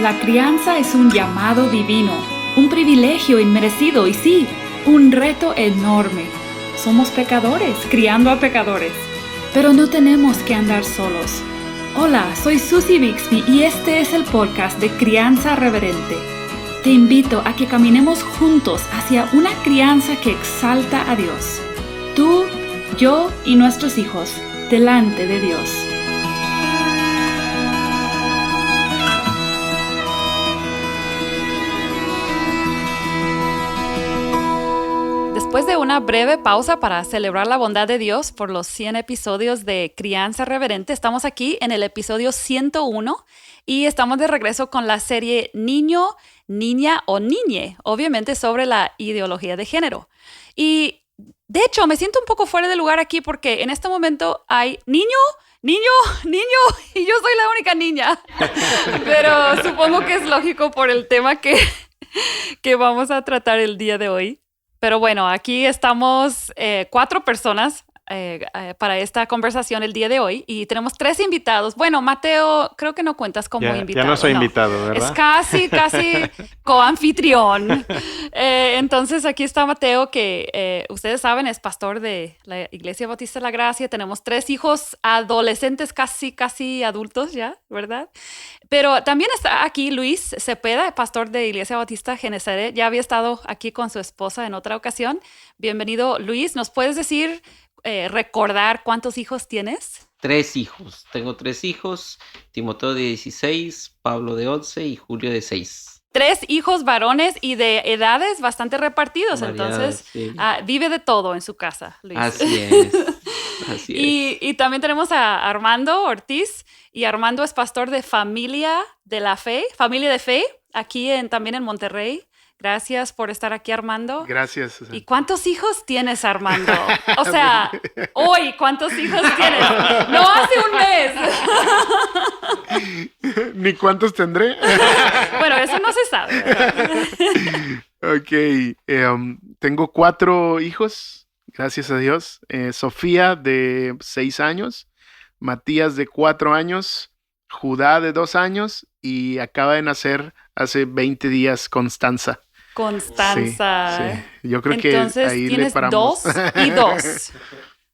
La crianza es un llamado divino, un privilegio inmerecido y sí, un reto enorme. Somos pecadores, criando a pecadores, pero no tenemos que andar solos. Hola, soy Susie Bixby y este es el podcast de Crianza Reverente. Te invito a que caminemos juntos hacia una crianza que exalta a Dios. Tú, yo y nuestros hijos, delante de Dios. Después de una breve pausa para celebrar la bondad de Dios por los 100 episodios de Crianza Reverente, estamos aquí en el episodio 101 y estamos de regreso con la serie Niño, Niña o Niñe, obviamente sobre la ideología de género. Y de hecho me siento un poco fuera de lugar aquí porque en este momento hay niño, y yo soy la única niña. Pero supongo que es lógico por el tema que vamos a tratar el día de hoy. Pero bueno, aquí estamos 4 personas para esta conversación el día de hoy y tenemos 3 invitados. Bueno, Mateo, creo que no cuentas como invitado. Ya no soy invitado, ¿verdad? Es casi coanfitrión. Entonces aquí está Mateo, que ustedes saben es pastor de la Iglesia Bautista de la Gracia. Tenemos 3 hijos adolescentes, casi adultos ya, ¿verdad? Pero también está aquí Luis Cepeda, pastor de Iglesia Bautista Genezaret. Ya había estado aquí con su esposa en otra ocasión. Bienvenido, Luis. ¿Nos puedes decir, recordar cuántos hijos tienes? 3 hijos. Tengo 3 hijos. Timoteo de 16, Pablo de 11 y Julio de 6. 3 hijos varones y de edades bastante repartidos. Variadas, entonces, sí. Vive de todo en su casa, Luis. Así es. Y también tenemos a Armando Ortiz. Y Armando es pastor de Familia de Fe, aquí también en Monterrey. Gracias por estar aquí, Armando. Gracias. ¿Y cuántos hijos tienes, Armando? O sea, hoy, ¿cuántos hijos tienes? No hace un mes. ¿Ni cuántos tendré? Bueno, eso no se sabe, ¿verdad? Ok, tengo 4 hijos, gracias a Dios. Sofía, de 6 años. Matías, de 4 años. Judá, de 2 años. Y acaba de nacer hace 20 días Constanza. Constanza. Sí. Yo creo entonces, que ahí le paramos. 2 y 2.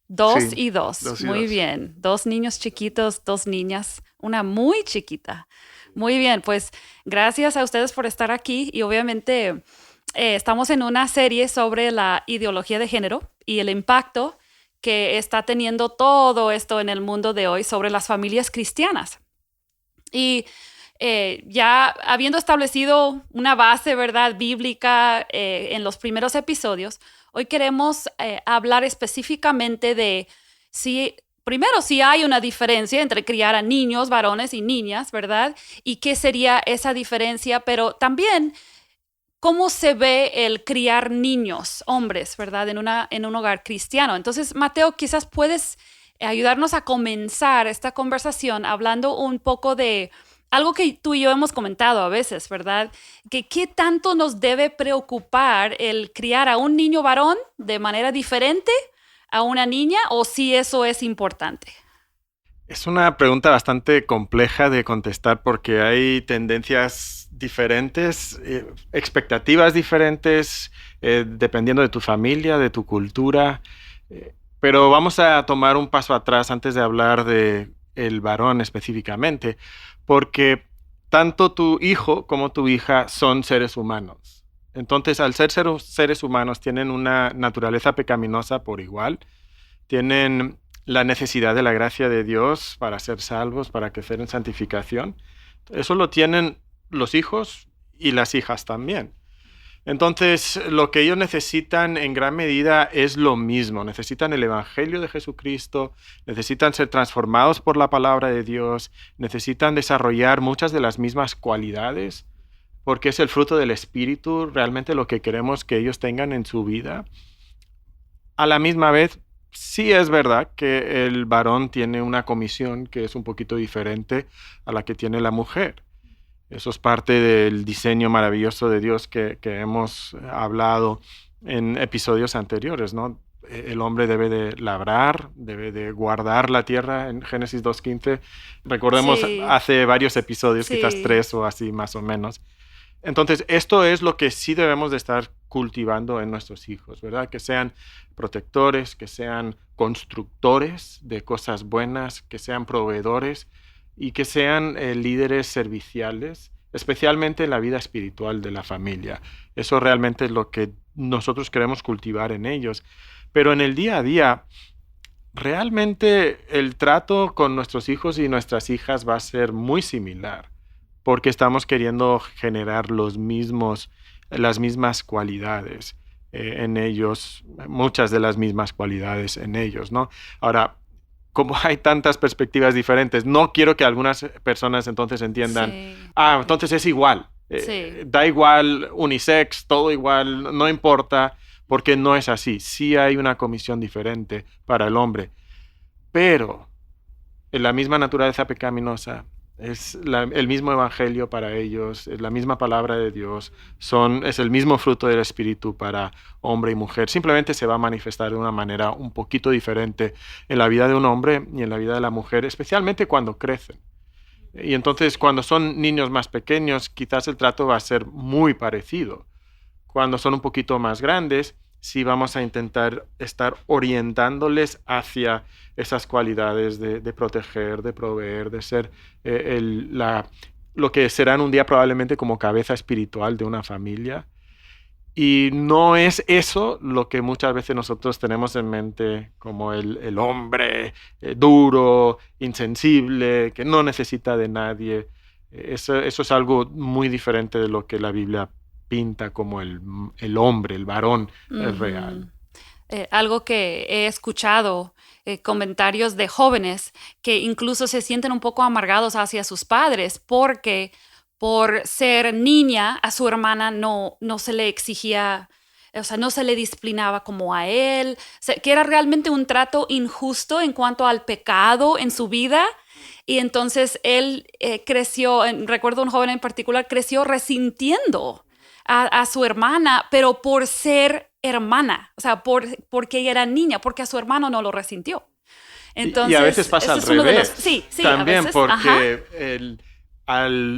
2 Sí, y 2. 2 y Muy 2. bien. 2 niños chiquitos, 2 niñas. Una muy chiquita. Muy bien. Pues gracias a ustedes por estar aquí. Y obviamente estamos en una serie sobre la ideología de género y el impacto que está teniendo todo esto en el mundo de hoy sobre las familias cristianas. Y ya habiendo establecido una base, ¿verdad?, bíblica en los primeros episodios, hoy queremos hablar específicamente de si hay una diferencia entre criar a niños, varones y niñas, ¿verdad? Y qué sería esa diferencia, pero también cómo se ve el criar niños, hombres, ¿verdad?, en un hogar cristiano. Entonces, Mateo, quizás puedes ayudarnos a comenzar esta conversación hablando un poco de algo que tú y yo hemos comentado a veces, ¿verdad? Que qué tanto nos debe preocupar el criar a un niño varón de manera diferente a una niña, o si eso es importante. Es una pregunta bastante compleja de contestar porque hay tendencias diferentes, expectativas diferentes, dependiendo de tu familia, de tu cultura. Pero vamos a tomar un paso atrás antes de hablar de el varón específicamente, porque tanto tu hijo como tu hija son seres humanos. Entonces, al ser seres humanos, tienen una naturaleza pecaminosa por igual, tienen la necesidad de la gracia de Dios para ser salvos, para crecer en santificación. Eso lo tienen los hijos y las hijas también. Entonces, lo que ellos necesitan en gran medida es lo mismo. Necesitan el Evangelio de Jesucristo, necesitan ser transformados por la palabra de Dios, necesitan desarrollar muchas de las mismas cualidades, porque es el fruto del Espíritu realmente lo que queremos que ellos tengan en su vida. A la misma vez, sí es verdad que el varón tiene una comisión que es un poquito diferente a la que tiene la mujer. Eso es parte del diseño maravilloso de Dios que hemos hablado en episodios anteriores, ¿no? el hombre debe de labrar, debe de guardar la tierra en Génesis 2:15. Recordemos Sí, hace varios episodios, quizás sí, 3 o así más o menos. Entonces, esto es lo que sí debemos de estar cultivando en nuestros hijos, ¿verdad? Que sean protectores, que sean constructores de cosas buenas, que sean proveedores y que sean líderes serviciales, especialmente en la vida espiritual de la familia. Eso realmente es lo que nosotros queremos cultivar en ellos. Pero en el día a día, realmente el trato con nuestros hijos y nuestras hijas va a ser muy similar porque estamos queriendo generar las mismas cualidades en ellos, muchas de las mismas cualidades en ellos, ¿no? Ahora, como hay tantas perspectivas diferentes, no quiero que algunas personas entonces entiendan, sí, entonces es igual, sí. da igual unisex, todo igual, no importa, porque no es así. Sí hay una comisión diferente para el hombre, pero en la misma naturaleza pecaminosa, es el mismo evangelio para ellos, es la misma palabra de Dios, es el mismo fruto del Espíritu para hombre y mujer. Simplemente se va a manifestar de una manera un poquito diferente en la vida de un hombre y en la vida de la mujer, especialmente cuando crecen. Y entonces cuando son niños más pequeños, quizás el trato va a ser muy parecido. Cuando son un poquito más grandes, sí vamos a intentar estar orientándoles hacia esas cualidades de proteger, de proveer, de ser lo que serán un día probablemente como cabeza espiritual de una familia. Y no es eso lo que muchas veces nosotros tenemos en mente como el hombre duro, insensible, que no necesita de nadie. Eso es algo muy diferente de lo que la Biblia pinta como el hombre, el varón real. Ujú. Algo que he escuchado, comentarios de jóvenes que incluso se sienten un poco amargados hacia sus padres porque por ser niña a su hermana no se le exigía, o sea, no se le disciplinaba como a él, o sea, que era realmente un trato injusto en cuanto al pecado en su vida. Y entonces él creció, recuerdo un joven en particular, creció resintiendo a su hermana, pero por ser hermana, o sea, porque ella era niña, porque a su hermano no lo resintió. Y a veces Entonces, pasa ese al es uno de los... revés. Sí, sí, a También veces. Ajá, porque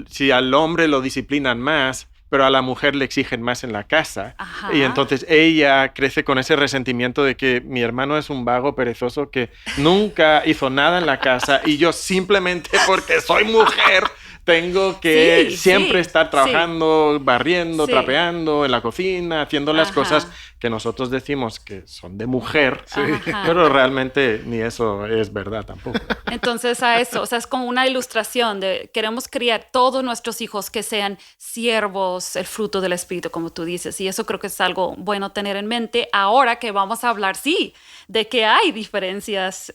si al hombre lo disciplinan más, pero a la mujer le exigen más en la casa. Y ajá. entonces ella crece con ese resentimiento de que mi hermano es un vago perezoso que nunca hizo nada en la casa y yo simplemente porque soy mujer tengo que Sí, siempre sí, estar sí, trabajando, barriendo, sí. trapeando en la cocina, haciendo las cosas Ajá, que nosotros decimos que son de mujer, ajá. pero realmente ni eso es verdad tampoco. Entonces a eso, o sea, es como una ilustración de queremos criar todos nuestros hijos que sean siervos, el fruto del Espíritu, como tú dices, y eso creo que es algo bueno tener en mente ahora que vamos a hablar, sí, de que hay diferencias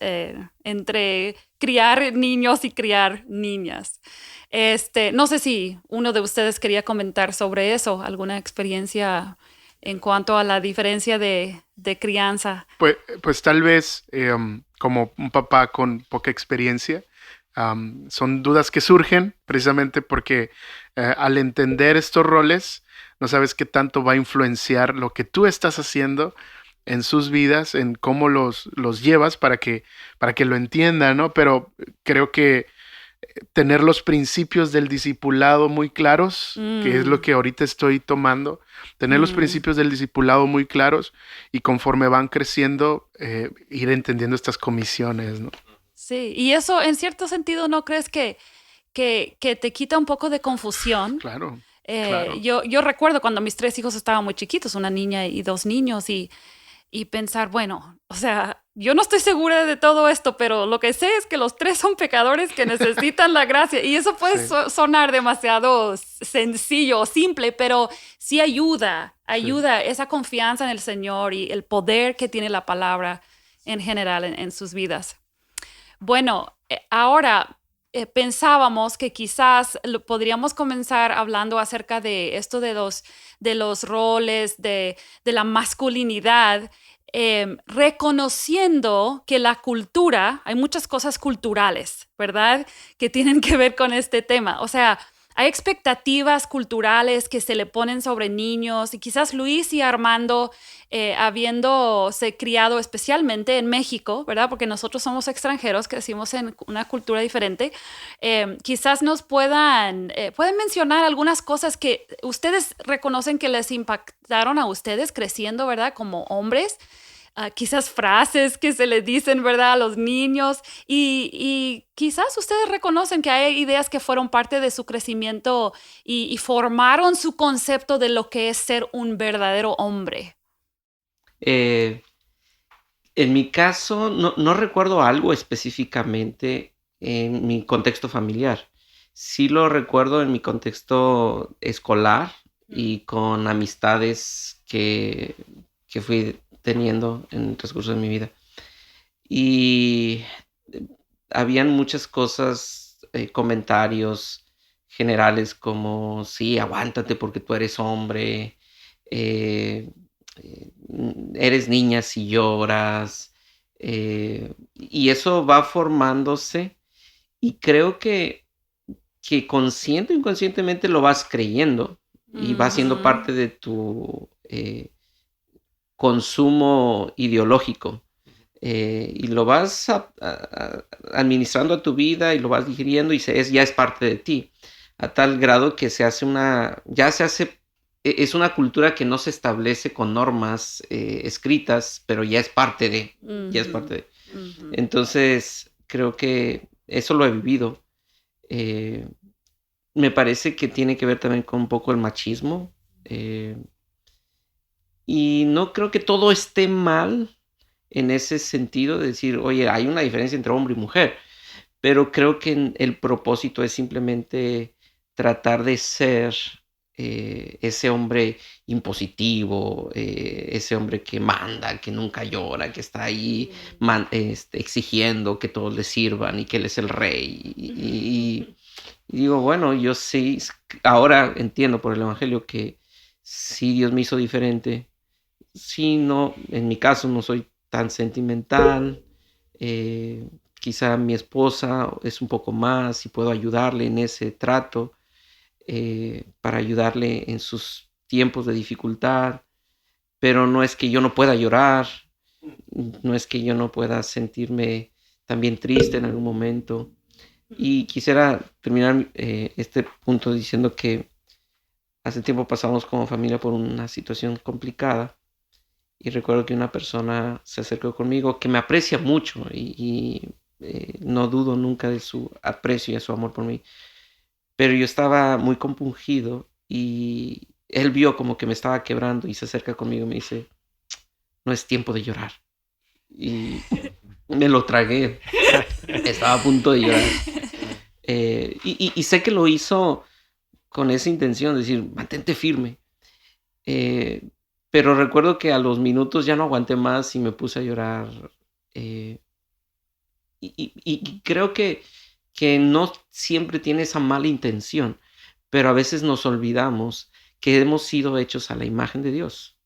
entre criar niños y criar niñas. No sé si uno de ustedes quería comentar sobre eso, alguna experiencia en cuanto a la diferencia de crianza. Pues tal vez como un papá con poca experiencia, son dudas que surgen precisamente porque al entender estos roles, no sabes qué tanto va a influenciar lo que tú estás haciendo en sus vidas, en cómo los llevas para que lo entiendan, ¿no? Pero creo que tener los principios del discipulado muy claros, que es lo Mm, que ahorita estoy tomando, tener los mm. principios del discipulado muy claros y conforme van creciendo, ir entendiendo estas comisiones, ¿no? Sí, y eso en cierto sentido, ¿no crees que te quita un poco de confusión? Claro, claro. Yo recuerdo cuando mis tres hijos estaban muy chiquitos, una niña y dos niños, y pensar, bueno, o sea, yo no estoy segura de todo esto, pero lo que sé es que los tres son pecadores que necesitan la gracia. Y eso puede Sí, sonar demasiado sencillo o simple, pero sí sí. ayuda esa confianza en el Señor y el poder que tiene la palabra en general en sus vidas. Bueno, ahora pensábamos que quizás podríamos comenzar hablando acerca de esto de los roles, de la masculinidad, reconociendo que la cultura, hay muchas cosas culturales, ¿verdad? Que tienen que ver con este tema. O sea, hay expectativas culturales que se le ponen sobre niños y quizás Luis y Armando habiéndose criado especialmente en México, ¿verdad? Porque nosotros somos extranjeros, crecimos en una cultura diferente. Quizás nos pueden mencionar algunas cosas que ustedes reconocen que les impactaron a ustedes creciendo, ¿verdad? Como hombres. Quizás frases que se les dicen, ¿verdad? A los niños y quizás ustedes reconocen que hay ideas que fueron parte de su crecimiento y formaron su concepto de lo que es ser un verdadero hombre. En mi caso, no recuerdo algo específicamente en mi contexto familiar. Sí lo recuerdo en mi contexto escolar y con amistades que fui teniendo en el transcurso de mi vida. Y habían muchas cosas, comentarios generales como, sí, aguántate porque tú eres hombre, eh, eres niña si lloras, y eso va formándose y creo que consciente o inconscientemente lo vas creyendo y va siendo parte de tu consumo ideológico. Y lo vas administrando a tu vida y lo vas digiriendo y ya es parte de ti, a tal grado que es una cultura que no se establece con normas escritas, pero ya es parte de. Entonces, creo que eso lo he vivido. Me parece que tiene que ver también con un poco el machismo. Y no creo que todo esté mal en ese sentido de decir, oye, hay una diferencia entre hombre y mujer, pero creo que el propósito es simplemente tratar de ser ese hombre impositivo, ese hombre que manda, que nunca llora, que está ahí exigiendo que todos le sirvan y que él es el rey. Y digo, bueno, yo sí, ahora entiendo por el Evangelio que sí Dios me hizo diferente. Sí, no, en mi caso no soy tan sentimental. Quizá mi esposa es un poco más y puedo ayudarle en ese trato, para ayudarle en sus tiempos de dificultad, pero no es que yo no pueda llorar, no es que yo no pueda sentirme también triste en algún momento. Y quisiera terminar este punto diciendo que hace tiempo pasamos como familia por una situación complicada. Y recuerdo que una persona se acercó conmigo que me aprecia mucho y no dudo nunca de su aprecio y de su amor por mí. Pero yo estaba muy compungido y él vio como que me estaba quebrando y se acerca conmigo y me dice, no es tiempo de llorar. Y me lo tragué. Estaba a punto de llorar. Y sé que lo hizo con esa intención de decir, mantente firme. Pero recuerdo que a los minutos ya no aguanté más y me puse a llorar. Y creo que no siempre tiene esa mala intención, pero a veces nos olvidamos que hemos sido hechos a la imagen de Dios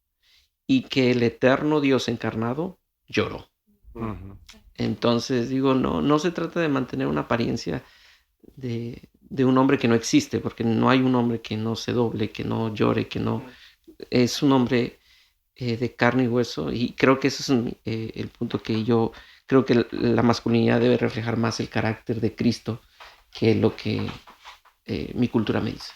y que el eterno Dios encarnado lloró. Uh-huh. Entonces digo, no se trata de mantener una apariencia de un hombre que no existe, porque no hay un hombre que no se doble, que no llore, que no... Es un hombre de carne y hueso, y creo que ese es el punto que yo creo que la masculinidad debe reflejar más el carácter de Cristo que lo que mi cultura me dice.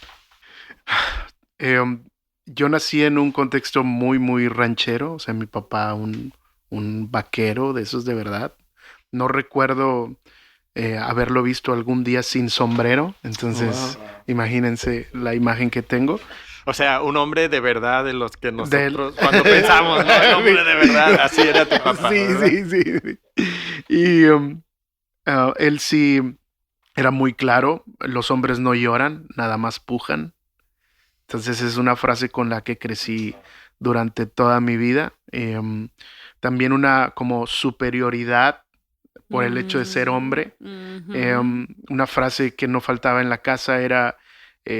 Yo nací en un contexto muy, muy ranchero, o sea, mi papá un vaquero de esos de verdad. No recuerdo haberlo visto algún día sin sombrero, entonces imagínense la imajen que tengo. O sea, un hombre de verdad de los que nosotros cuando pensamos, ¿no? Un hombre de verdad, así era tu papá. Sí. Y él sí era muy claro, los hombres no lloran, nada más pujan. Entonces es una frase con la que crecí durante toda mi vida. También una como superioridad por el hecho de ser hombre. Una frase que no faltaba en la casa era...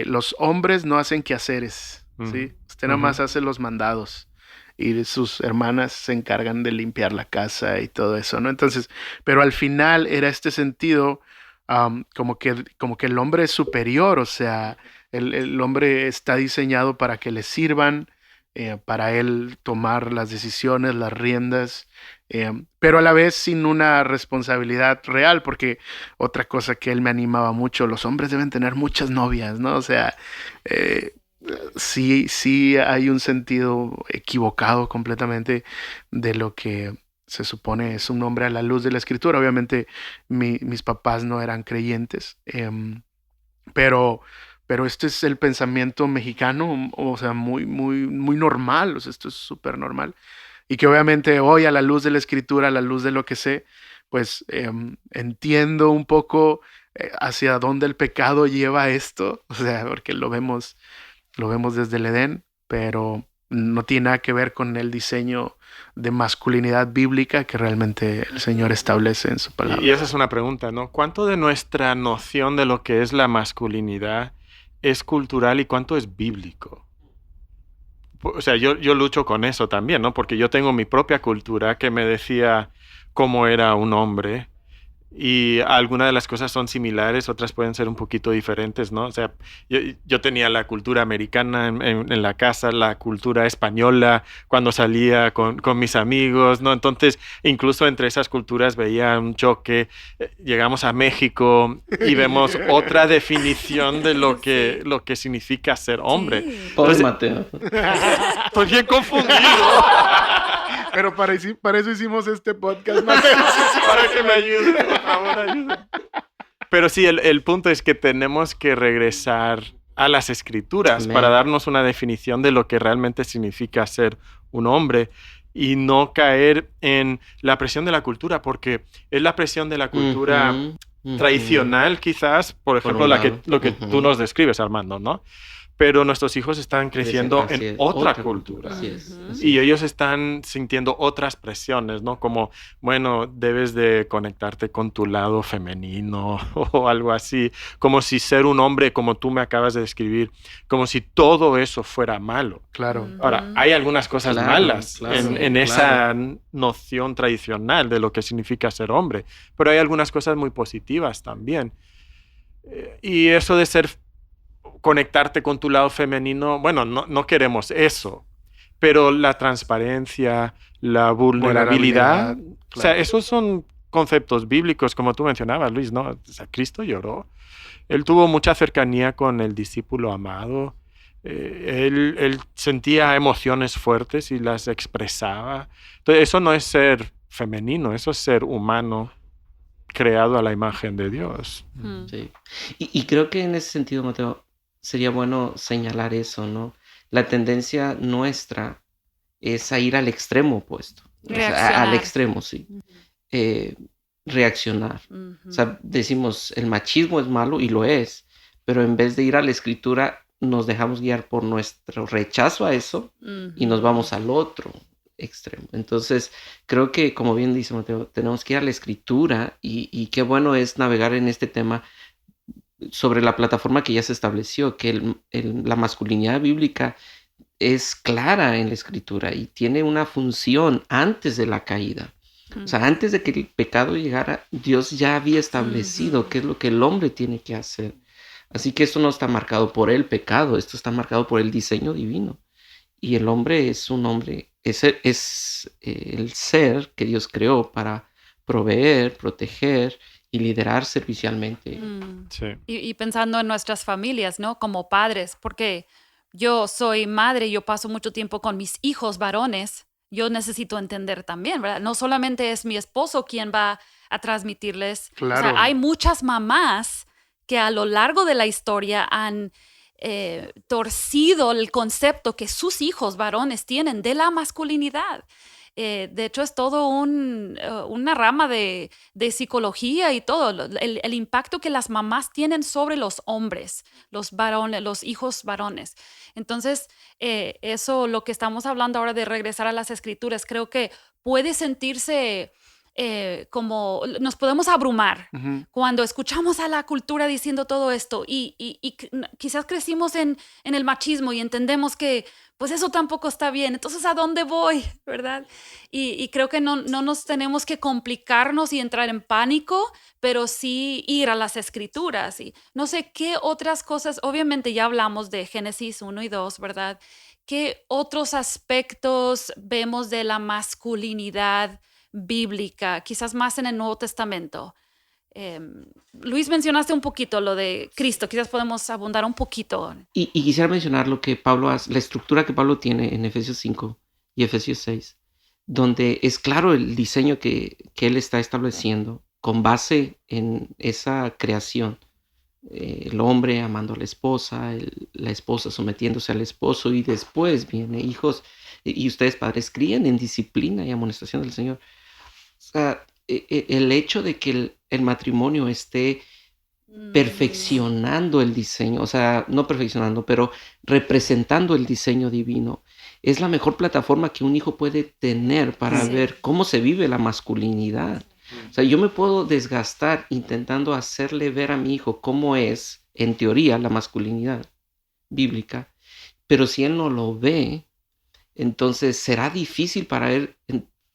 los hombres no hacen quehaceres, ¿sí? Usted nada más hace los mandados y sus hermanas se encargan de limpiar la casa y todo eso, ¿no? Entonces, pero al final era este sentido como que el hombre es superior, o sea, el hombre está diseñado para que le sirvan, para él tomar las decisiones, las riendas, pero a la vez sin una responsabilidad real, porque otra cosa que él me animaba mucho, los hombres deben tener muchas novias, ¿no? O sea, sí hay un sentido equivocado completamente de lo que se supone es un hombre a la luz de la escritura. Obviamente mis papás no eran creyentes, pero este es el pensamiento mexicano, o sea, muy normal, o sea, esto es súper normal. Y que obviamente hoy a la luz de la escritura, a la luz de lo que sé, pues entiendo un poco hacia dónde el pecado lleva esto, o sea, porque lo vemos desde el Edén, pero no tiene nada que ver con el diseño de masculinidad bíblica que realmente el Señor establece en su palabra. Y esa es una pregunta, ¿no? ¿Cuánto de nuestra noción de lo que es la masculinidad es cultural y cuánto es bíblico? O sea, yo lucho con eso también, ¿no? Porque yo tengo mi propia cultura que me decía cómo era un hombre y algunas de las cosas son similares, otras pueden ser un poquito diferentes, ¿no? O sea, yo tenía la cultura americana en la casa, la cultura española cuando salía con mis amigos, ¿no? Entonces, incluso entre esas culturas veía un choque. Llegamos a México y vemos otra definición de lo que significa ser hombre. Sí. Pobre Mateo. Estoy bien confundido. Pero para eso hicimos este podcast, Mateo. Para que me ayude, por favor, ayude. Pero sí, el punto es que tenemos que regresar a las escrituras Amén. para darnos una definición de lo que realmente significa ser un hombre y no caer en la presión de la cultura, porque es la presión de la cultura tradicional, quizás, por ejemplo, lo que tú nos describes, Armando, ¿no? Pero nuestros hijos están creciendo en otra cultura. Así es. Y ellos están sintiendo otras presiones, ¿no? Como, bueno, debes de conectarte con tu lado femenino o algo así. Como si ser un hombre, como tú me acabas de describir, como si todo eso fuera malo. Claro. Ahora, hay algunas cosas malas en esa noción tradicional de lo que significa ser hombre, pero hay algunas cosas muy positivas también. Y eso de conectarte con tu lado femenino, bueno, no queremos eso, pero la transparencia, la vulnerabilidad, claro. O sea, esos son conceptos bíblicos, como tú mencionabas, Luis, ¿no? O sea, Cristo lloró, él tuvo mucha cercanía con el discípulo amado, él sentía emociones fuertes y las expresaba. Entonces, eso no es ser femenino, eso es ser humano, creado a la imagen de Dios. Sí. Y creo que en ese sentido, Mateo, sería bueno señalar eso, ¿no? La tendencia nuestra es a ir al extremo opuesto. O sea, al extremo, sí. Reaccionar. O sea, decimos, el machismo es malo y lo es, pero en vez de ir a la escritura, nos dejamos guiar por nuestro rechazo a eso y nos vamos al otro extremo. Entonces, creo que, como bien dice Mateo, tenemos que ir a la escritura y qué bueno es navegar en este tema sobre la plataforma que ya se estableció, que la masculinidad bíblica es clara en la escritura y tiene una función antes de la caída. O sea, antes de que el pecado llegara, Dios ya había establecido qué es lo que el hombre tiene que hacer. Así que esto no está marcado por el pecado, esto está marcado por el diseño divino. Y el hombre es un hombre, es el ser que Dios creó para proveer, proteger y liderar servicialmente. Sí. Y pensando en nuestras familias, ¿no? Como padres, porque yo soy madre, yo paso mucho tiempo con mis hijos varones, yo necesito entender también, ¿verdad? No solamente es mi esposo quien va a transmitirles. Claro. O sea, hay muchas mamás que a lo largo de la historia han torcido el concepto que sus hijos varones tienen de la masculinidad. De hecho, es todo una rama de psicología y todo, el impacto que las mamás tienen sobre los hombres, los varones, los hijos varones. Entonces, eso, lo que estamos hablando ahora de regresar a las escrituras, creo que puede sentirse como nos podemos abrumar cuando escuchamos a la cultura diciendo todo esto y quizás crecimos en el machismo y entendemos que pues eso tampoco está bien. Entonces, ¿a dónde voy? ¿Verdad? Y creo que no nos tenemos que complicarnos y entrar en pánico, pero sí ir a las escrituras. Y no sé qué otras cosas, obviamente ya hablamos de Génesis 1 y 2, ¿verdad? ¿qué otros aspectos vemos de la masculinidad bíblica, quizás más en el Nuevo Testamento? Luis, mencionaste un poquito lo de Cristo, quizás podemos abundar un poquito. Y quisiera mencionar lo que Pablo hace, la estructura que Pablo tiene en Efesios 5 y Efesios 6, donde es claro el diseño que él está estableciendo con base en esa creación. El hombre amando a la esposa, la esposa sometiéndose al esposo, y después viene hijos, y ustedes padres crían en disciplina y amonestación del Señor. O sea, el hecho de que el matrimonio esté perfeccionando el diseño, o sea, no perfeccionando, pero representando el diseño divino, es la mejor plataforma que un hijo puede tener para ver cómo se vive la masculinidad. O sea, yo me puedo desgastar intentando hacerle ver a mi hijo cómo es, en teoría, la masculinidad bíblica, pero si él no lo ve, entonces será difícil para él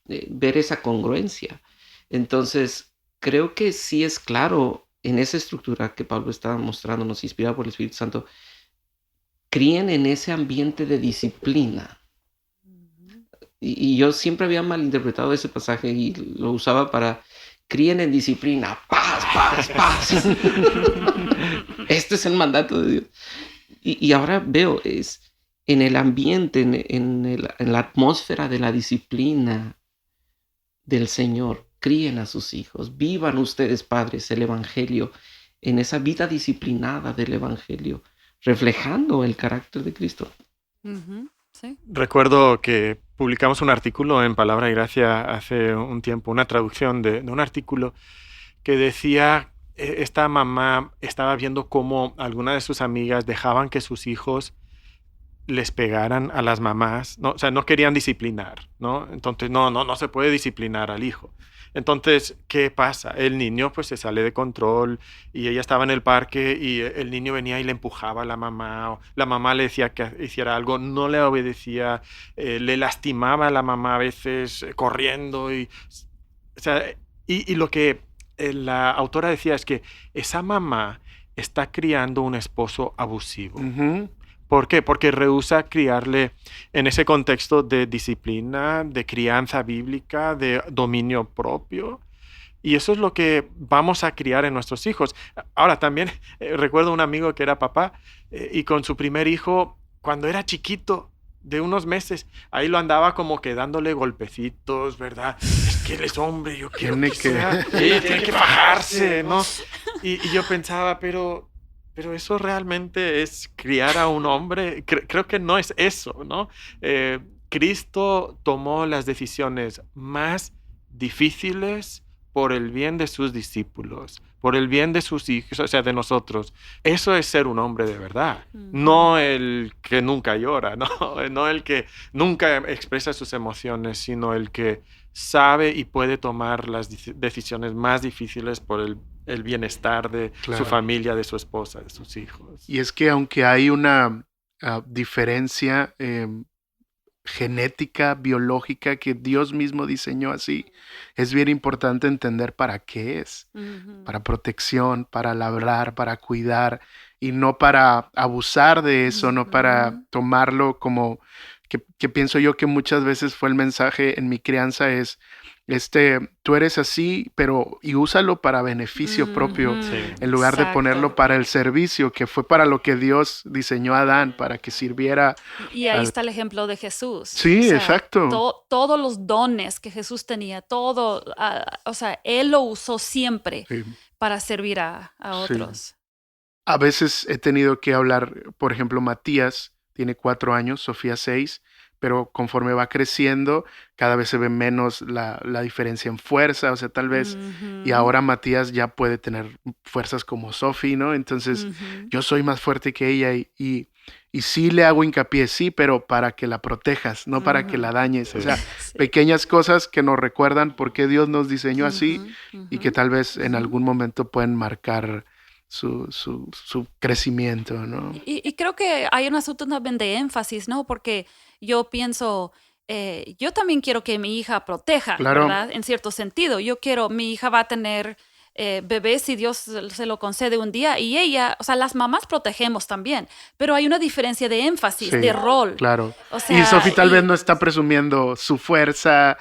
ver esa congruencia. Entonces, creo que sí es claro en esa estructura que Pablo está mostrándonos, inspirado por el Espíritu Santo, críen en ese ambiente de disciplina. Y yo siempre había malinterpretado ese pasaje y lo usaba para críen en disciplina, paz, paz, paz. Este es el mandato de Dios. Y ahora veo, es en el ambiente, en la atmósfera de la disciplina del Señor, críen a sus hijos, vivan ustedes, padres, el Evangelio, en esa vida disciplinada del Evangelio, reflejando el carácter de Cristo. Sí. Recuerdo que publicamos un artículo en Palabra y Gracia hace un tiempo, una traducción de un artículo que decía, esta mamá estaba viendo cómo algunas de sus amigas dejaban que sus hijos les pegaran a las mamás, ¿no? O sea, no querían disciplinar, ¿no? Entonces, no se puede disciplinar al hijo. Entonces, ¿qué pasa? El niño pues se sale de control y ella estaba en el parque y el niño venía y le empujaba a la mamá, o la mamá le decía que hiciera algo, no le obedecía, le lastimaba a la mamá a veces corriendo o sea, y lo que la autora decía es que esa mamá está criando un esposo abusivo. Ujú. ¿Por qué? Porque rehúsa criarle en ese contexto de disciplina, de crianza bíblica, de dominio propio. Y eso es lo que vamos a criar en nuestros hijos. Ahora también recuerdo un amigo que era papá y con su primer hijo, cuando era chiquito, de unos meses, ahí lo andaba como que dándole golpecitos, ¿verdad? Es que él es hombre, yo quiero tiene que fajarse, ¿no? Y yo pensaba, pero eso realmente es criar a un hombre. Creo que no es eso, ¿no? Cristo tomó las decisiones más difíciles por el bien de sus discípulos, por el bien de sus hijos, o sea, de nosotros. Eso es ser un hombre de verdad, no el que nunca llora, no el que nunca expresa sus emociones, sino el que sabe y puede tomar las decisiones más difíciles por el bienestar de su familia, de su esposa, de sus hijos. Y es que aunque hay una diferencia genética, biológica, que Dios mismo diseñó así, es bien importante entender para qué es. Para protección, para labrar, para cuidar, y no para abusar de eso, no para tomarlo como, que pienso yo que muchas veces fue el mensaje en mi crianza es, tú eres así, y úsalo para beneficio propio, en lugar de ponerlo para el servicio, que fue para lo que Dios diseñó a Adán, para que sirviera. Y ahí está el ejemplo de Jesús. Sí, exacto. Todos los dones que Jesús tenía, todo, o sea, Él lo usó siempre para servir a otros. Sí. A veces he tenido que hablar, por ejemplo, Matías tiene 4 años, Sofía 6, pero conforme va creciendo, cada vez se ve menos la diferencia en fuerza, o sea, tal vez, y ahora Matías ya puede tener fuerzas como Sofi, ¿no? Entonces, yo soy más fuerte que ella y sí le hago hincapié, sí, pero para que la protejas, no para que la dañes. O sea, pequeñas cosas que nos recuerdan por qué Dios nos diseñó así y que tal vez en algún momento pueden marcar su crecimiento, ¿no? Y creo que hay un asunto también de énfasis, ¿no? Porque yo pienso, yo también quiero que mi hija proteja, Claro. ¿verdad? En cierto sentido. Mi hija va a tener bebé si Dios se lo concede un día. Y ella, o sea, las mamás protegemos también, pero hay una diferencia de énfasis, Sí, de rol. claro. O sea, Y Sophie tal vez no está presumiendo su fuerza.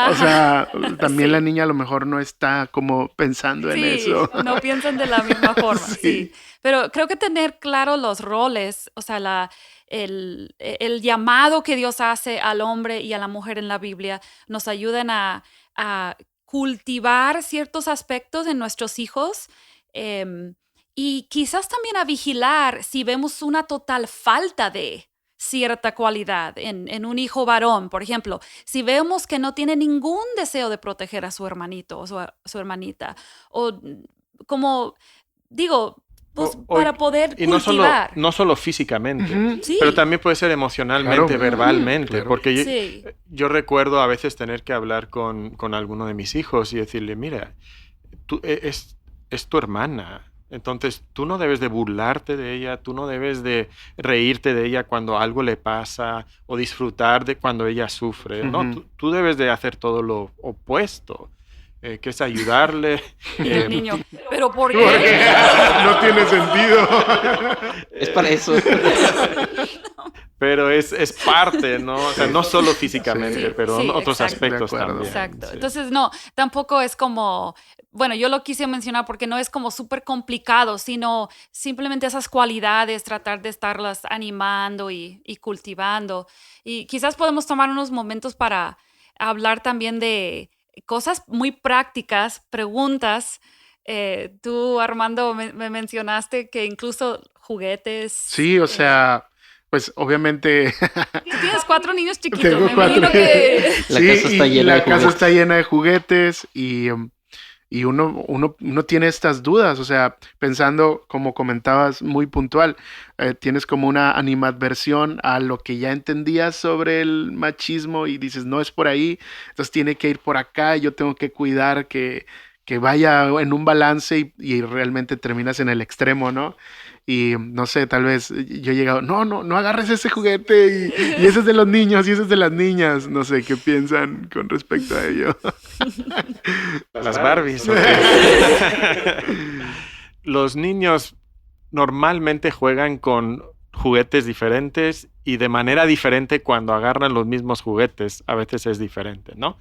O sea, también sí. la niña a lo mejor no está como pensando en eso. No piensan de la misma forma, Sí. sí. Pero creo que tener claro los roles, o sea, el llamado que Dios hace al hombre y a la mujer en la Biblia nos ayudan a cultivar ciertos aspectos en nuestros hijos y quizás también a vigilar si vemos una total falta de cierta cualidad en un hijo varón, por ejemplo, si vemos que no tiene ningún deseo de proteger a su hermanito o su hermanita, o como digo, pues para poder y cultivar. no solo físicamente, Ujú. Sí. pero también puede ser emocionalmente, Claro. verbalmente, Claro. porque Sí. yo recuerdo a veces tener que hablar con alguno de mis hijos y decirle, mira, es tu hermana, entonces tú no debes de burlarte de ella, tú no debes de reírte de ella cuando algo le pasa o disfrutar de cuando ella sufre, ¿no? Ujú. Tú debes de hacer todo lo opuesto, que es ayudarle. Y el niño, ¿pero por Porque qué? no tiene sentido. Es para eso. Pero es parte, ¿no? O sea, no solo físicamente, Sí, pero sí, otros exacto. aspectos De acuerdo. también. Exacto. Sí. Entonces, no, tampoco es como, bueno, yo lo quise mencionar porque no es como súper complicado, sino simplemente esas cualidades, tratar de estarlas animando y cultivando. Y quizás podemos tomar unos momentos para hablar también de cosas muy prácticas, preguntas. Tú, Armando, me mencionaste que incluso juguetes. Sí, o sea, pues obviamente Tú tienes 4 niños chiquitos, tengo me 4. imagino que... La casa está y llena la de casa juguetes. está llena de juguetes y uno tiene estas dudas, o sea, pensando, como comentabas, muy puntual, tienes como una animadversión a lo que ya entendías sobre el machismo y dices, no es por ahí, entonces tiene que ir por acá, yo tengo que cuidar que vaya en un balance y realmente terminas en el extremo, ¿no? Y no sé, tal vez yo he llegado, no agarres ese juguete y ese es de los niños y ese es de las niñas. No sé qué piensan con respecto a ello. Las Barbies. ¿O qué? Los niños normalmente juegan con juguetes diferentes y de manera diferente cuando agarran los mismos juguetes. A veces es diferente, ¿no?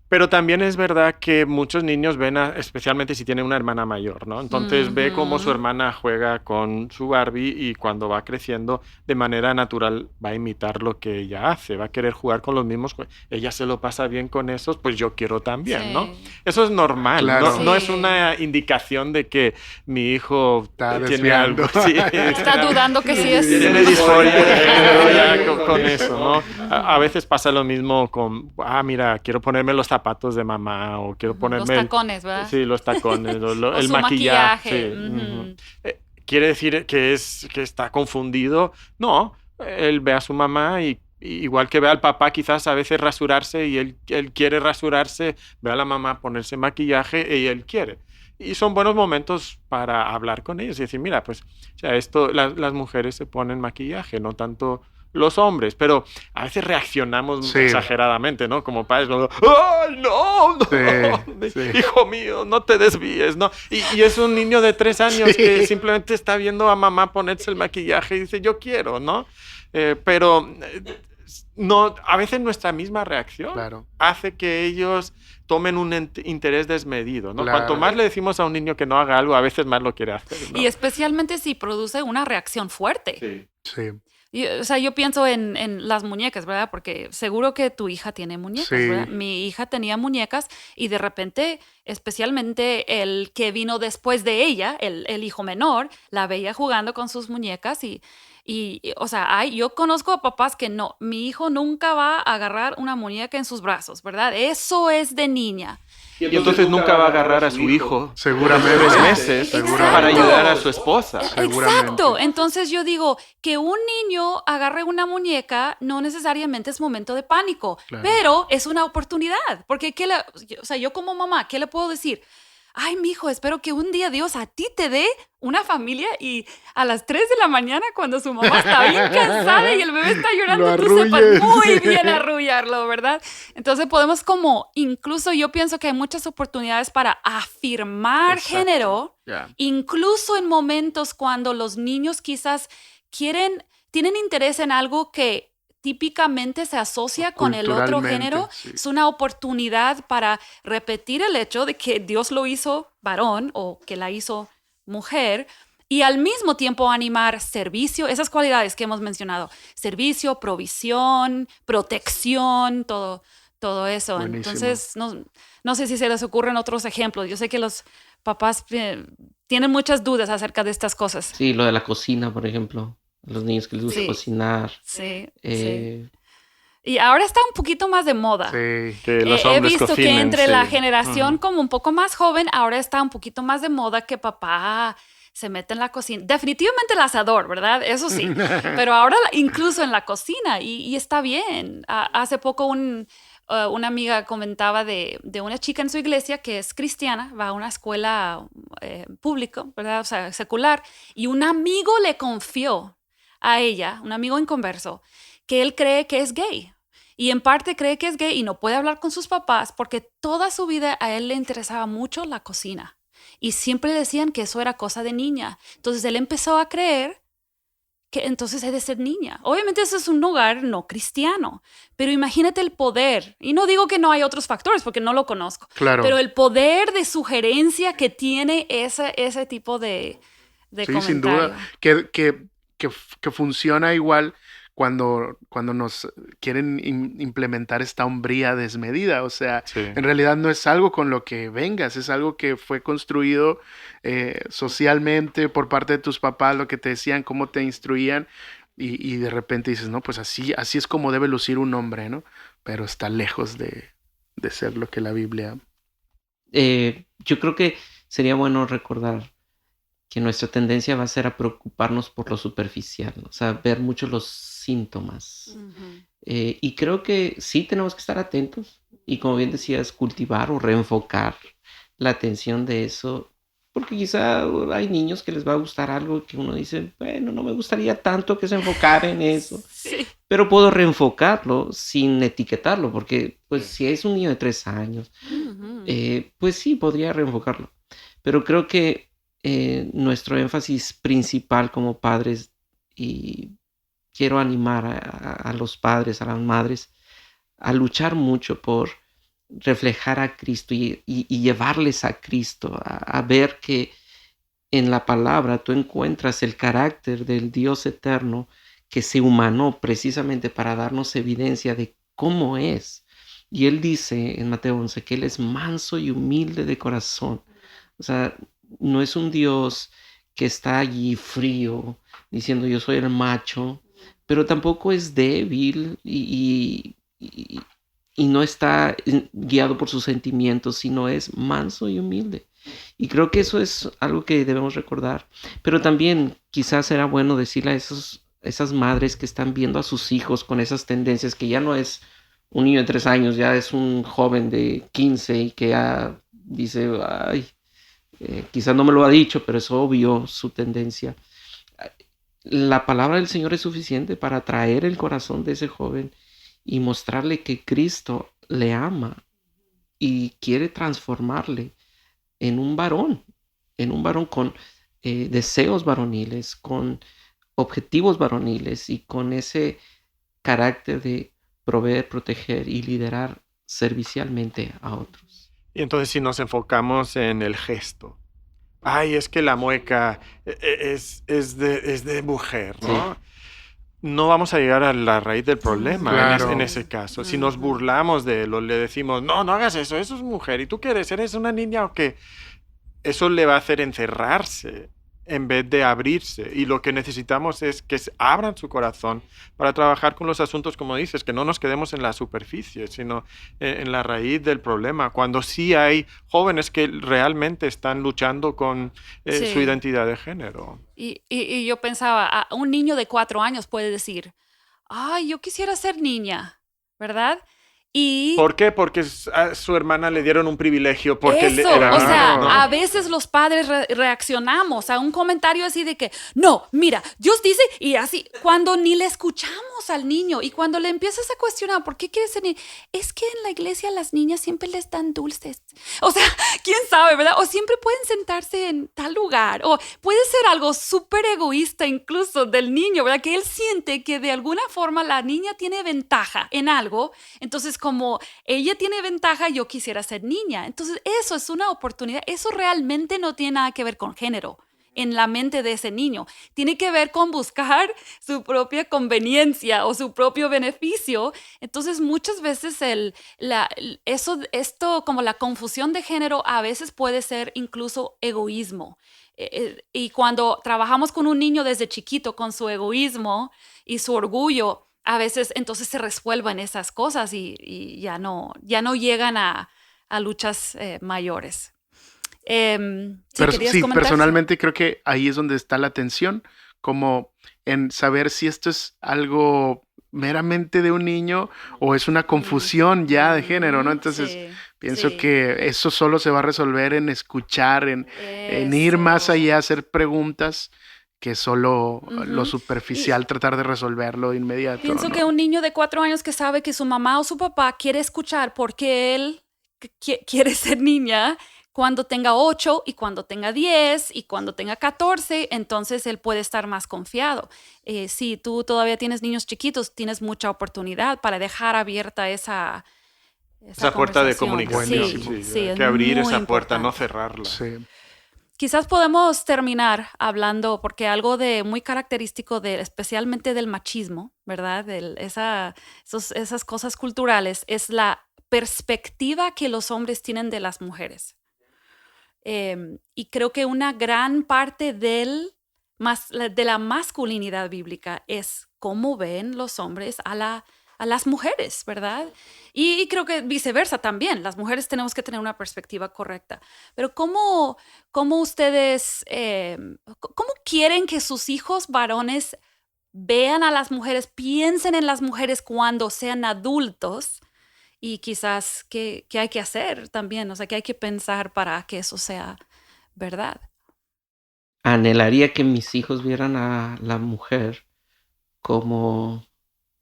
Pero también es verdad que muchos niños ven, especialmente si tiene una hermana mayor, ¿no? Entonces ve cómo su hermana juega con su Barbie y cuando va creciendo, de manera natural va a imitar lo que ella hace, va a querer jugar con los mismos juguetes. Ella se lo pasa bien con esos, pues yo quiero también, ¿no? Eso es normal, Claro. no Sí. es una indicación de que mi hijo Está tiene algo. desviando. Sí, Está dudando que sí es... tiene disforia de género ya con eso, ¿no? A veces pasa lo mismo con, mira, quiero ponerme los zapatos de mamá o quiero ponerme... Los tacones, ¿verdad? Sí, los tacones, O el su maquillaje. maquillaje. ¿Quiere decir que está confundido? No, él ve a su mamá y igual que ve al papá quizás a veces rasurarse y él quiere rasurarse, ve a la mamá ponerse maquillaje y él quiere. Y son buenos momentos para hablar con ellos y decir, mira, pues, o sea, las mujeres se ponen maquillaje, no tanto los hombres, pero a veces reaccionamos Sí. exageradamente, ¿no? Como padres, como, ¡ay, no! Sí, sí. Hijo mío, no te desvíes, ¿no? Y es un niño de 3 años Sí. que simplemente está viendo a mamá ponerse el maquillaje y dice, yo quiero, ¿no? Pero no, a veces nuestra misma reacción Claro. hace que ellos tomen un interés desmedido, ¿no? Claro. Cuanto más le decimos a un niño que no haga algo, a veces más lo quiere hacer, ¿no? Y especialmente si produce una reacción fuerte. Sí. Sí. O sea, yo pienso en las muñecas, ¿verdad? Porque seguro que tu hija tiene muñecas, Sí. ¿verdad? Mi hija tenía muñecas y de repente, especialmente el que vino después de ella, el hijo menor, la veía jugando con sus muñecas y o sea, yo conozco a papás que no, mi hijo nunca va a agarrar una muñeca en sus brazos, ¿verdad? Eso es de niña. Y entonces nunca va a agarrar a su hijo Seguramente. 3 meses Seguramente. para ayudar a su esposa. Seguramente. Exacto. Entonces yo digo que un niño agarre una muñeca no necesariamente es momento de pánico, Claro. pero es una oportunidad. Porque o sea, yo como mamá, ¿qué le puedo decir? ay, mijo, espero que un día Dios a ti te dé una familia y a las 3 de la mañana cuando su mamá está bien cansada y el bebé está llorando, tú sepas muy bien arrullarlo, ¿verdad? Entonces podemos como, incluso yo pienso que hay muchas oportunidades para afirmar género, incluso en momentos cuando los niños quizás tienen interés en algo que típicamente se asocia con el otro género. Sí. Es una oportunidad para repetir el hecho de que Dios lo hizo varón o que la hizo mujer y al mismo tiempo animar servicio, esas cualidades que hemos mencionado, servicio, provisión, protección, todo eso. Buenísimo. Entonces, no sé si se les ocurren otros ejemplos. Yo sé que los papás tienen muchas dudas acerca de estas cosas. Sí, lo de la cocina, por ejemplo. A los niños que les gusta cocinar. Sí. Y ahora está un poquito más de moda. Sí, que los hombres he visto cocinen, que entre la generación como un poco más joven, ahora está un poquito más de moda que papá se mete en la cocina. Definitivamente el asador, ¿verdad? Eso sí. Pero ahora incluso en la cocina y está bien. Hace poco una amiga comentaba de una chica en su iglesia que es cristiana, va a una escuela pública, ¿verdad? O sea, secular. Y un amigo le confió a ella, un amigo inconverso, que él cree que es gay. Y en parte cree que es gay y no puede hablar con sus papás porque toda su vida a él le interesaba mucho la cocina. Y siempre decían que eso era cosa de niña. Entonces él empezó a creer que entonces he de ser niña. Obviamente eso es un hogar no cristiano, pero imagínate el poder. Y no digo que no hay otros factores porque no lo conozco. Claro. Pero el poder de sugerencia que tiene ese tipo de comentario. Sin duda. Que funciona igual cuando nos quieren implementar esta hombría desmedida. O sea, en realidad no es algo con lo que vengas, es algo que fue construido socialmente por parte de tus papás, lo que te decían, cómo te instruían, y de repente dices, no, pues así es como debe lucir un hombre, ¿no? Pero está lejos de ser lo que la Biblia... Yo creo que sería bueno recordar que nuestra tendencia va a ser a preocuparnos por lo superficial, ¿no? O sea, ver mucho los síntomas. Y creo que sí tenemos que estar atentos y, como bien decías, cultivar o reenfocar la atención de eso, porque quizá hay niños que les va a gustar algo que uno dice, bueno, no me gustaría tanto que se enfocara en eso, pero puedo reenfocarlo sin etiquetarlo, porque pues si es un niño de 3 años, pues sí, podría reenfocarlo. Pero creo que nuestro énfasis principal como padres, y quiero animar a los padres, a las madres, a luchar mucho por reflejar a Cristo y llevarles a Cristo, a ver que en la palabra tú encuentras el carácter del Dios eterno que se humanó precisamente para darnos evidencia de cómo es. Y Él dice en Mateo 11 que Él es manso y humilde de corazón. O sea, no es un Dios que está allí frío, diciendo yo soy el macho, pero tampoco es débil y no está guiado por sus sentimientos, sino es manso y humilde. Y creo que eso es algo que debemos recordar. Pero también quizás será bueno decirle a esas madres que están viendo a sus hijos con esas tendencias, que ya no es un niño de 3 años, ya es un joven de 15 y que ya dice, ay, quizás no me lo ha dicho, pero es obvio su tendencia. La palabra del Señor es suficiente para atraer el corazón de ese joven y mostrarle que Cristo le ama y quiere transformarle en un varón con deseos varoniles, con objetivos varoniles y con ese carácter de proveer, proteger y liderar servicialmente a otros. Y entonces si nos enfocamos en el gesto, ay, es que la mueca es de mujer, ¿no? Sí. No vamos a llegar a la raíz del problema, claro, en ese caso. Si nos burlamos de él o le decimos, no hagas eso es mujer, ¿y tú qué eres? ¿Eres una niña o qué? Eso le va a hacer encerrarse en vez de abrirse. Y lo que necesitamos es que abran su corazón para trabajar con los asuntos, como dices, que no nos quedemos en la superficie, sino en la raíz del problema. Cuando sí hay jóvenes que realmente están luchando con su identidad de género. Y yo pensaba, un niño de 4 años puede decir, ay, yo quisiera ser niña, ¿verdad? Y ¿Por qué? Porque a su hermana le dieron un privilegio porque eso, era o sea, ¿no? a veces los padres reaccionamos a un comentario así de que, no, mira, Dios dice y así, cuando ni le escuchamos al niño y cuando le empiezas a cuestionar, ¿por qué quieres ser niño? Es que en la iglesia a las niñas siempre les dan dulces. O sea, quién sabe, ¿verdad? O siempre pueden sentarse en tal lugar, o puede ser algo súper egoísta incluso del niño, ¿verdad? Que él siente que de alguna forma la niña tiene ventaja en algo, entonces como ella tiene ventaja, yo quisiera ser niña. Entonces, eso es una oportunidad. Eso realmente no tiene nada que ver con género en la mente de ese niño. Tiene que ver con buscar su propia conveniencia o su propio beneficio. Entonces, muchas veces esto, como la confusión de género, a veces puede ser incluso egoísmo. Y cuando trabajamos con un niño desde chiquito con su egoísmo y su orgullo, a veces entonces se resuelven esas cosas y ya no llegan a luchas mayores. Sí, ¿querías comentar? Personalmente creo que ahí es donde está la tensión, como en saber si esto es algo meramente de un niño o es una confusión ya de género, ¿no? Entonces Sí, pienso sí. que eso solo se va a resolver en escuchar, en ir más Eso. allá, hacer preguntas, que solo lo Ujú. superficial tratar de resolverlo de inmediato, Pienso ¿no? que un niño de 4 años que sabe que su mamá o su papá quiere escuchar porque él quiere ser niña, cuando tenga 8 y cuando tenga 10 y cuando tenga 14, entonces él puede estar más confiado. Si tú todavía tienes niños chiquitos, tienes mucha oportunidad para dejar abierta esa puerta de conversación. comunicación. Sí, Buenísimo. sí, Hay es que abrir muy esa puerta, no importante. cerrarla. Sí. Quizás podemos terminar hablando, porque algo de muy característico de, especialmente del machismo, ¿verdad? Esas cosas culturales, es la perspectiva que los hombres tienen de las mujeres. Y creo que una gran parte de la masculinidad bíblica es cómo ven los hombres a las mujeres, ¿verdad? Y creo que viceversa también. Las mujeres tenemos que tener una perspectiva correcta. Pero ¿cómo ustedes, cómo quieren que sus hijos varones vean a las mujeres, piensen en las mujeres cuando sean adultos? Y quizás qué hay que hacer también, o sea, qué hay que pensar para que eso sea verdad. Anhelaría que mis hijos vieran a la mujer como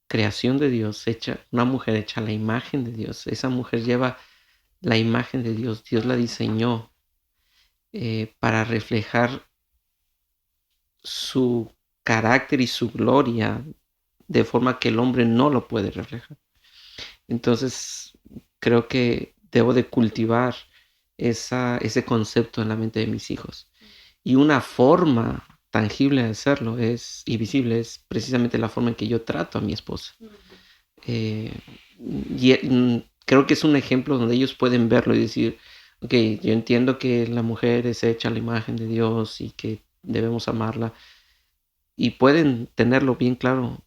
creación de Dios, una mujer hecha a la imagen de Dios. Esa mujer lleva la imagen de Dios. Dios la diseñó para reflejar su carácter y su gloria de forma que el hombre no lo puede reflejar. Entonces, creo que debo de cultivar ese concepto en la mente de mis hijos. Y una forma tangible de hacerlo y visible es precisamente la forma en que yo trato a mi esposa. Creo que es un ejemplo donde ellos pueden verlo y decir, ok, yo entiendo que la mujer es hecha a la imagen de Dios y que debemos amarla. Y pueden tenerlo bien claro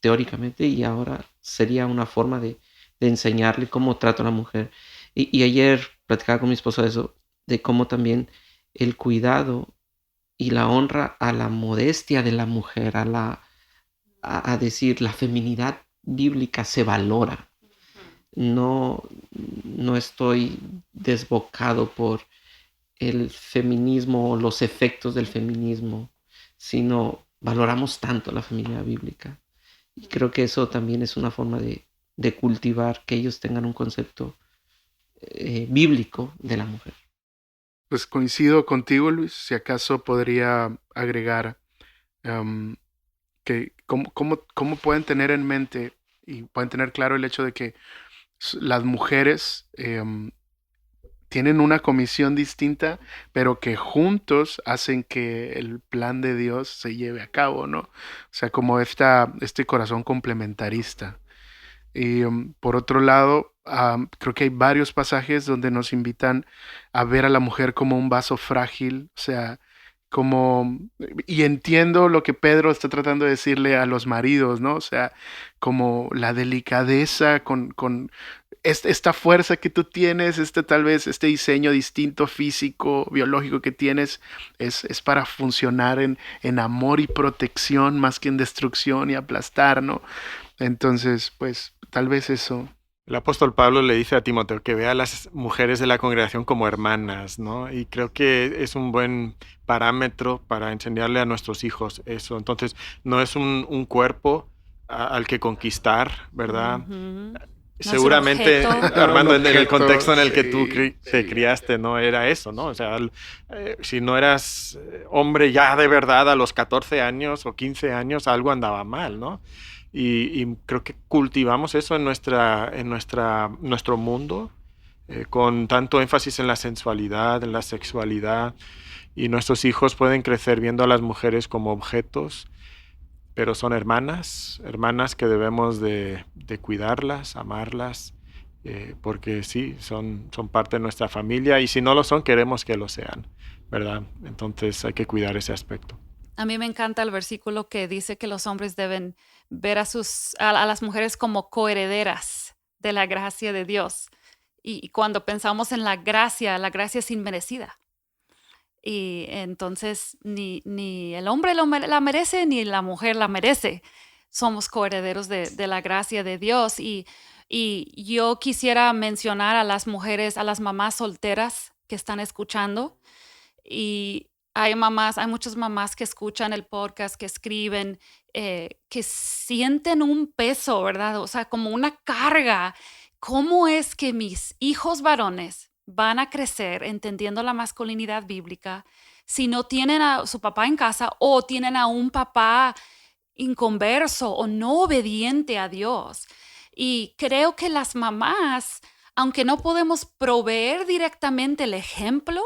teóricamente, y ahora sería una forma de enseñarle cómo trato a la mujer. Y ayer platicaba con mi esposa de eso, de cómo también el cuidado y la honra a la modestia de la mujer, a decir, la feminidad bíblica se valora. No estoy desbocado por el feminismo o los efectos del feminismo, sino valoramos tanto la feminidad bíblica. Y creo que eso también es una forma de cultivar que ellos tengan un concepto bíblico de la mujer. Pues coincido contigo, Luis. Si acaso podría agregar que cómo pueden tener en mente y pueden tener claro el hecho de que las mujeres tienen una comisión distinta, pero que juntos hacen que el plan de Dios se lleve a cabo, ¿no? O sea, como este corazón complementarista. Y por otro lado, creo que hay varios pasajes donde nos invitan a ver a la mujer como un vaso frágil, o sea, y entiendo lo que Pedro está tratando de decirle a los maridos, ¿no? O sea, como la delicadeza con esta fuerza que tú tienes, tal vez este diseño distinto físico, biológico que tienes, es para funcionar en amor y protección más que en destrucción y aplastar, ¿no? Entonces, pues, tal vez eso. El apóstol Pablo le dice a Timoteo que vea a las mujeres de la congregación como hermanas, ¿no? Y creo que es un buen parámetro para enseñarle a nuestros hijos eso. Entonces, no es un cuerpo al que conquistar, ¿verdad? Ujú. Seguramente, objeto. Armando, en el Objeto, contexto en el que sí, tú te sí. criaste, no era eso, ¿no? O sea, si no eras hombre ya de verdad a los 14 años o 15 años, algo andaba mal, ¿no? Y creo que cultivamos eso en nuestro mundo, con tanto énfasis en la sensualidad, en la sexualidad, y nuestros hijos pueden crecer viendo a las mujeres como objetos, pero son hermanas que debemos de cuidarlas, amarlas, porque sí, son parte de nuestra familia y si no lo son, queremos que lo sean, ¿verdad? Entonces hay que cuidar ese aspecto. A mí me encanta el versículo que dice que los hombres deben ver a las mujeres como coherederas de la gracia de Dios. Y cuando pensamos en la gracia es inmerecida. Y entonces ni el hombre la merece, ni la mujer la merece. Somos coherederos de la gracia de Dios. Y yo quisiera mencionar a las mujeres, a las mamás solteras que están escuchando. Y hay muchas mamás que escuchan el podcast, que escriben, que sienten un peso, ¿verdad? O sea, como una carga. ¿Cómo es que mis hijos varones van a crecer entendiendo la masculinidad bíblica si no tienen a su papá en casa o tienen a un papá inconverso o no obediente a Dios? Y creo que las mamás, aunque no podemos proveer directamente el ejemplo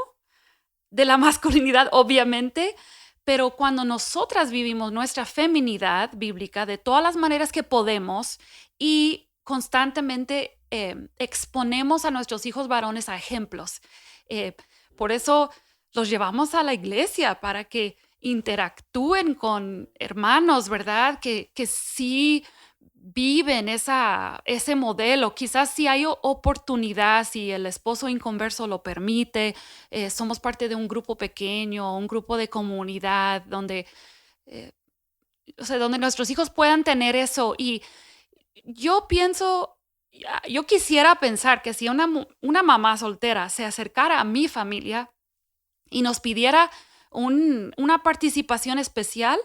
de la masculinidad, obviamente, pero cuando nosotras vivimos nuestra feminidad bíblica de todas las maneras que podemos y constantemente exponemos a nuestros hijos varones a ejemplos. Por eso los llevamos a la iglesia para que interactúen con hermanos, ¿verdad? Que sí viven ese modelo. Quizás si hay oportunidad, si el esposo inconverso lo permite, somos parte de un grupo pequeño, un grupo de comunidad donde, donde nuestros hijos puedan tener eso. Y yo quisiera pensar que si una mamá soltera se acercara a mi familia y nos pidiera una participación especial,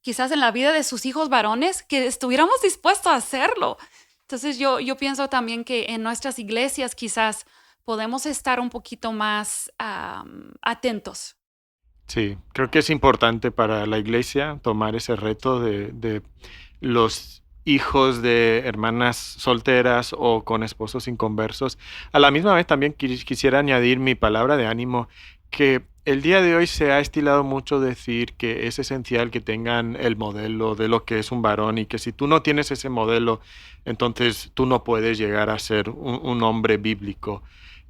quizás en la vida de sus hijos varones, que estuviéramos dispuestos a hacerlo. Entonces yo pienso también que en nuestras iglesias quizás podemos estar un poquito más atentos. Sí, creo que es importante para la iglesia tomar ese reto de los hijos de hermanas solteras o con esposos inconversos. A la misma vez también quisiera añadir mi palabra de ánimo, que el día de hoy se ha estilado mucho decir que es esencial que tengan el modelo de lo que es un varón y que si tú no tienes ese modelo, entonces tú no puedes llegar a ser un hombre bíblico.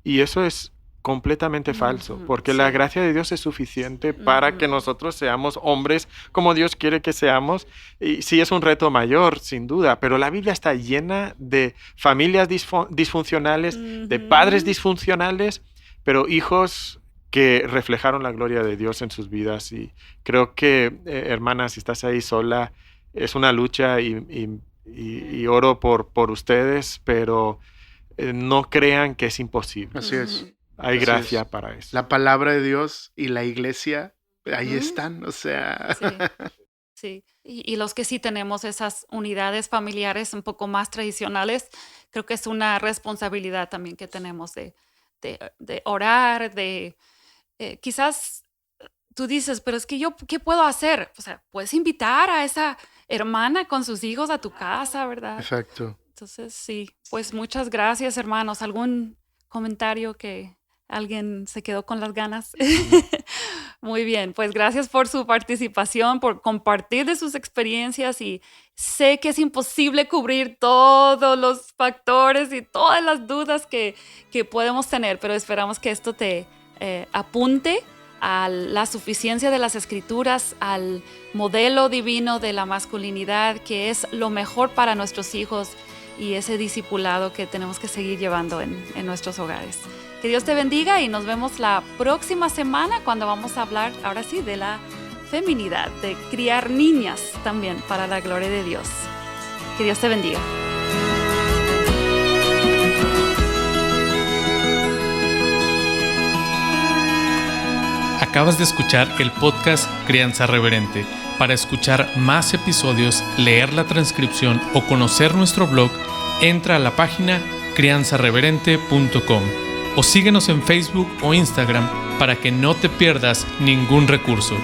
Y eso es completamente falso, porque la Sí. gracia de Dios es suficiente para que nosotros seamos hombres como Dios quiere que seamos. Y sí es un reto mayor, sin duda, pero la Biblia está llena de familias disfuncionales, de padres disfuncionales, pero hijos que reflejaron la gloria de Dios en sus vidas. Y creo que, hermana, si estás ahí sola, es una lucha y oro por ustedes, pero no crean que es imposible. Así es. Hay Así gracia es. para eso. La palabra de Dios y la iglesia, ahí están, o sea. Sí, sí. Y los que sí tenemos esas unidades familiares un poco más tradicionales, creo que es una responsabilidad también que tenemos de orar, quizás tú dices, pero es que yo, ¿qué puedo hacer? O sea, puedes invitar a esa hermana con sus hijos a tu casa, ¿verdad? Exacto. Entonces, sí, pues muchas gracias, hermanos. ¿Algún comentario que alguien se quedó con las ganas? Muy bien, pues gracias por su participación, por compartir de sus experiencias y sé que es imposible cubrir todos los factores y todas las dudas que podemos tener, pero esperamos que esto te apunte a la suficiencia de las escrituras, al modelo divino de la masculinidad, que es lo mejor para nuestros hijos y ese discipulado que tenemos que seguir llevando en nuestros hogares. Que Dios te bendiga y nos vemos la próxima semana cuando vamos a hablar, ahora sí, de la feminidad, de criar niñas también para la gloria de Dios. Que Dios te bendiga. Acabas de escuchar el podcast Crianza Reverente. Para escuchar más episodios, leer la transcripción o conocer nuestro blog, entra a la página crianzareverente.com o síguenos en Facebook o Instagram para que no te pierdas ningún recurso.